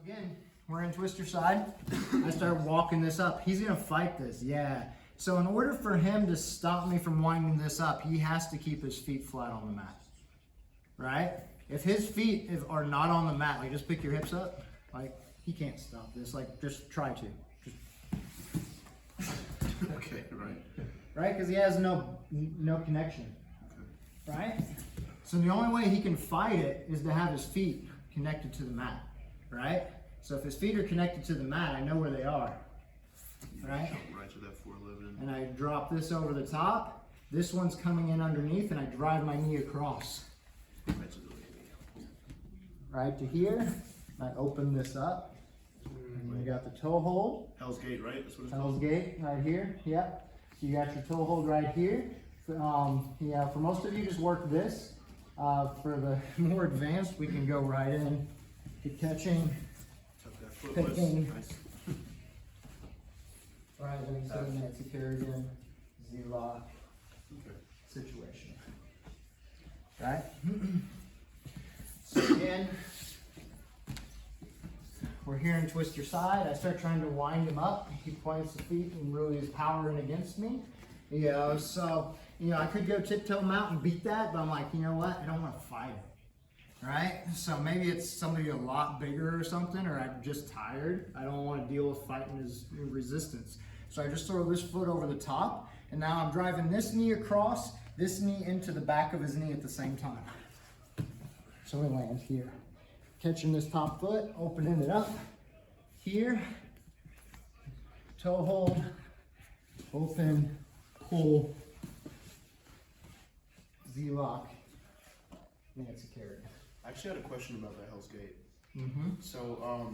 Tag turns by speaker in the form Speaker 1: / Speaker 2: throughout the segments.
Speaker 1: Again, we're in twister side. I start walking this up. He's gonna fight this, yeah. So in order for him to stop me from winding this up, he has to keep his feet flat on the mat, right? If his feet are not on the mat, like just pick your hips up, like he can't stop this, like just try to.
Speaker 2: Okay, right.
Speaker 1: Right, because he has no connection, right? So the only way he can fight it is to have his feet connected to the mat, right? So if his feet are connected to the mat, I know where they are, right?
Speaker 2: Right to that 411.
Speaker 1: And I drop this over the top. This one's coming in underneath, and I drive my knee across.
Speaker 2: Right to the lady.
Speaker 1: Right to here. I open this up. And you got the toe hold.
Speaker 2: Hell's Gate, right? That's what it's
Speaker 1: Hell's
Speaker 2: called?
Speaker 1: Gate right here. Yep. So you got your toe hold right here. Yeah, for most of you, just work this. For the more advanced, we can go right in to catching,
Speaker 2: Tuck that foot,
Speaker 1: picking.
Speaker 2: nice.
Speaker 1: Right into the Nancy Kerrigan Z-lock
Speaker 2: Okay.
Speaker 1: situation. Right? So again, we're here in twister side. I start trying to wind him up. He points the feet and really is powering against me. You know, so, you know, I could go tiptoe mount and beat that, but I'm like, you know what? I don't want to fight it. Right? So maybe it's somebody a lot bigger or something, or I'm just tired. I don't want to deal with fighting his resistance. So I just throw this foot over the top, and now I'm driving this knee across, this knee into the back of his knee at the same time. So we land here. Catching this top foot, opening it up here, toe hold, open, pull, Z-lock, Nancy Kerrigan.
Speaker 2: I actually had a question about that Hell's Gate.
Speaker 1: Mm-hmm.
Speaker 2: So,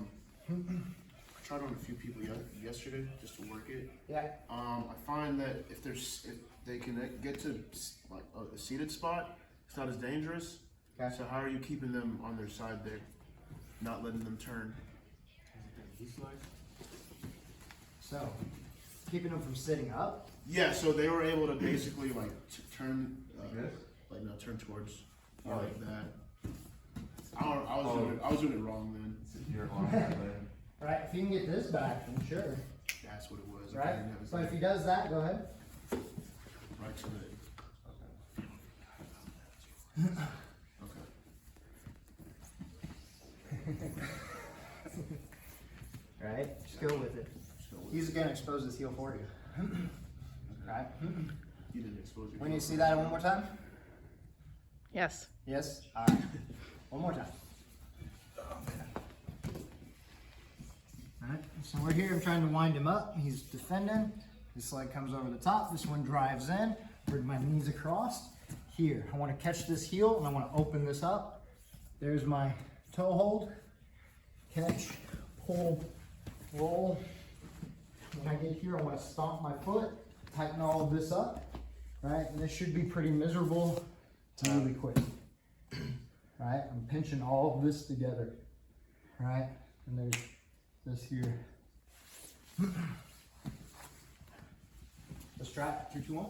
Speaker 2: I tried on a few people yesterday just to work it.
Speaker 1: Yeah.
Speaker 2: I find that if they can get to like a seated spot, it's not as dangerous.
Speaker 1: Okay.
Speaker 2: So how are you keeping them on their side there, not letting them turn?
Speaker 1: So, keeping them from sitting up.
Speaker 2: Yeah. So they were able to basically like turn, like not turn towards, like that. I was doing it wrong then.
Speaker 1: Right, if you can get this back, then sure.
Speaker 2: That's what it was. I
Speaker 1: Right?
Speaker 2: didn't have his
Speaker 1: But if
Speaker 2: leg
Speaker 1: he does that, go ahead.
Speaker 2: right to the.
Speaker 1: Right? Just go with it. He's gonna expose his heel for you. Right?
Speaker 2: You didn't expose your.
Speaker 1: When you see that one more time?
Speaker 3: Yes.
Speaker 1: Yes? Alright. One more time. Alright, so we're here, I'm trying to wind him up. He's defending. This leg comes over the top. This one drives in. Bring my knees across. Here, I want to catch this heel and I want to open this up. There's my toe hold. Catch, pull, roll. When I get here, I want to stomp my foot, tighten all of this up. Right, and this should be pretty miserable really quick. Right, I'm pinching all of this together. Right, and there's this here. The strap, 3, 2, 1.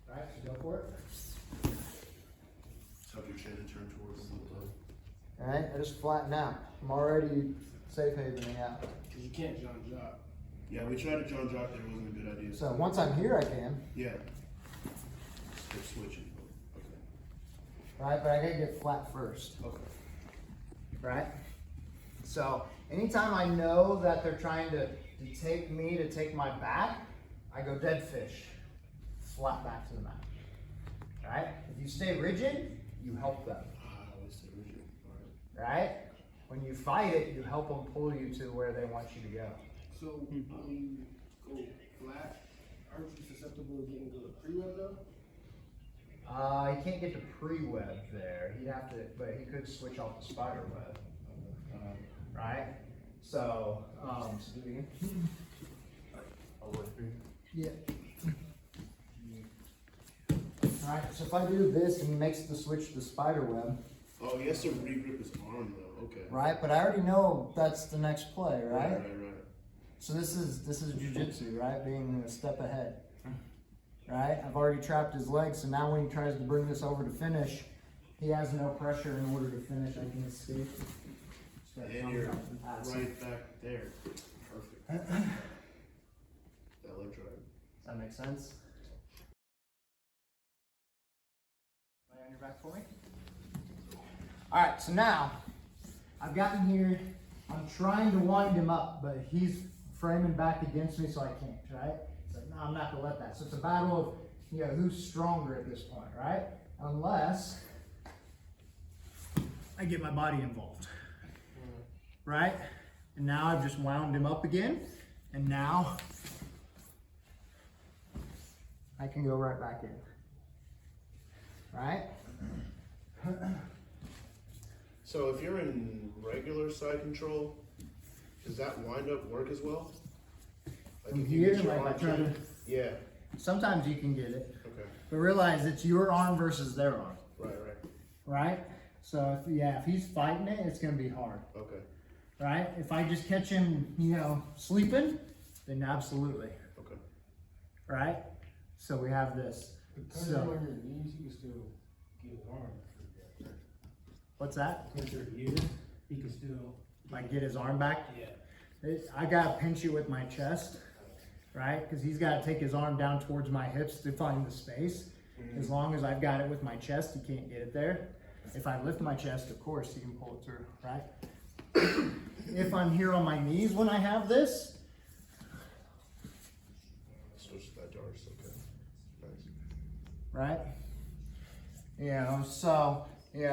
Speaker 1: Alright, so go for it.
Speaker 2: Tuck your chin and turn towards the
Speaker 1: Alright, I just flatten out. I'm already safe havening out.
Speaker 4: Because you can't John Jock.
Speaker 2: Yeah, we tried to John Jock there, it wasn't a good idea.
Speaker 1: So once I'm here, I can.
Speaker 2: Yeah. They're switching. Okay.
Speaker 1: Right, but I gotta get flat first.
Speaker 2: Okay.
Speaker 1: Right? So anytime I know that they're trying to take me to take my back, I go dead fish, flat back to the mat. Right? If you stay rigid, you help them.
Speaker 2: I always say rigid. All
Speaker 1: Right? When you fight it, you help them pull you to where they want you to go.
Speaker 4: So when you go flat, aren't you susceptible to getting to the pre-web though?
Speaker 1: He can't get to pre-web there. He'd have to, but he could switch off the spider web. Right? So, do it again. Yeah. Alright, so if I do this and he makes the switch to spider web,
Speaker 2: right. Oh, he has to re-grip his arm though. Okay.
Speaker 1: right? But I already know that's the next play, right?
Speaker 2: Right.
Speaker 1: So this is jujitsu, right? Being a step ahead. Right? I've already trapped his leg, so now when he tries to bring this over to finish, he has no pressure in order to finish, I can escape.
Speaker 2: And you're right back there. Perfect. That leg drive.
Speaker 1: Does that make sense? Lay on your back for me. All right, so now I've gotten here. I'm trying to wind him up, but he's framing back against me, so I can't, right? So no, I'm not gonna let that. So it's a battle of, you know, who's stronger at this point, right? Unless I get my body involved, right? And now I've just wound him up again, and now I can go right back in, right?
Speaker 2: So if you're in regular side control, does that wind up work as well? Like
Speaker 1: From
Speaker 2: if you
Speaker 1: here,
Speaker 2: get your
Speaker 1: like I
Speaker 2: arm
Speaker 1: try to,
Speaker 2: in- Yeah,
Speaker 1: sometimes you can get it,
Speaker 2: okay,
Speaker 1: but realize it's your arm versus their arm,
Speaker 2: right,
Speaker 1: right? So if he's fighting it, it's gonna be hard,
Speaker 2: okay,
Speaker 1: right? If I just catch him, you know, sleeping, then absolutely,
Speaker 2: okay.
Speaker 1: right? So we have this.
Speaker 4: Because
Speaker 1: So
Speaker 4: you're on your knees, you can still get his arm.
Speaker 1: what's that?
Speaker 4: Because you're here, he can still.
Speaker 1: Like get his arm back?
Speaker 4: Yeah.
Speaker 1: I gotta pinch it with my chest, right? Because he's gotta take his arm down towards my hips to find the space. As long as I've got it with my chest, he can't get it there. If I lift my chest, of course, he can pull it through, right? If I'm here on my knees when I have this,
Speaker 2: Switch that doors, okay. Nice.
Speaker 1: right?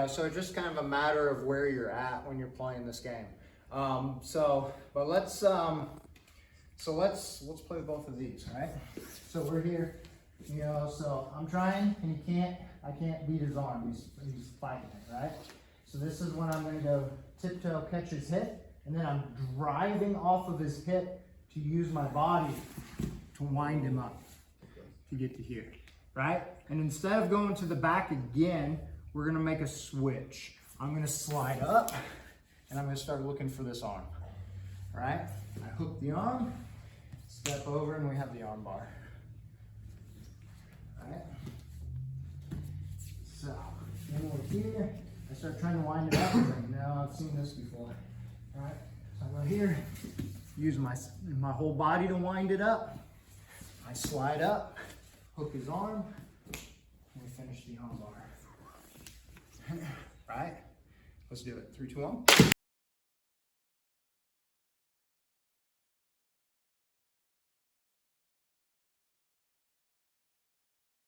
Speaker 1: So just kind of a matter of where you're at when you're playing this game. But let's play both of these, right? So we're here, so I'm trying, and I can't beat his arm, he's fighting it, right? So this is when I'm gonna go tiptoe, catch his hip, and then I'm driving off of his hip to use my body to wind him up to get to here, right? And instead of going to the back again, we're gonna make a switch. I'm gonna slide up, and I'm gonna start looking for this arm, right? I hook the arm, step over, and we have the arm bar, right? So, then we're here, I start trying to wind it up, and now I've seen this before, right? So I go here, use my whole body to wind it up, I slide up, hook his arm, and we finish the arm bar. Right? Let's do it. 3, 2, 1.